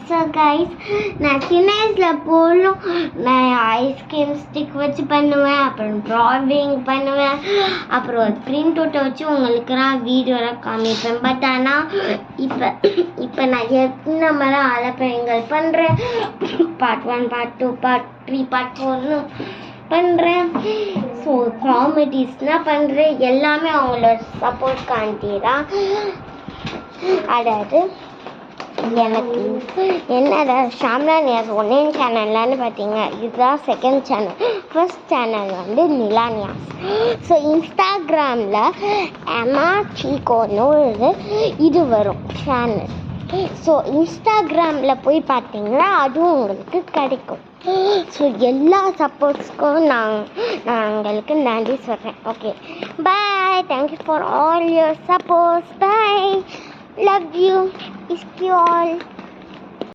So guys, நான் சின்ன வயசில் போலும் நான் ஐஸ்கிரீம் ஸ்டிக் வச்சு பண்ணுவேன், அப்புறம் ட்ராயிங் பண்ணுவேன், அப்புறம் ஒரு பிரிண்ட் அவுட்டை வச்சு உங்களுக்கு நான் வீடியோவில் காமிப்பேன். பட் ஆனால் இப்போ நான் எத்தனை மாதிரி அலப்பயங்கள் பண்ணுறேன். பார்ட் 1, பார்ட் 2, பார்ட் 3, பார்ட் 4 பண்ணுறேன். ஸோ காமெடிஸ்னால் பண்ணுறேன். எல்லாமே அவங்களோட சப்போர்ட் காண்டி அதாவது எனக்கு என்னடா ஷாம்லா நியாஸ் ஒன்னே சேனல்லான்னு பார்த்தீங்க, இதுதான் செகண்ட் சேனல். ஃபர்ஸ்ட் சேனல் வந்து நிலா நியாஸ். ஸோ இன்ஸ்டாகிராமில் எமா சீக்கோன்னு ஒரு இது வரும் சேனல். ஸோ இன்ஸ்டாகிராமில் போய் பார்த்தீங்கன்னா அதுவும் உங்களுக்கு கிடைக்கும். ஸோ எல்லா சப்போர்ட்ஸ்க்கும் நான் உங்களுக்கு நன்றி சொல்கிறேன். Okay, bye. Thank you for all your supports. Bye. Love you. Miss you all.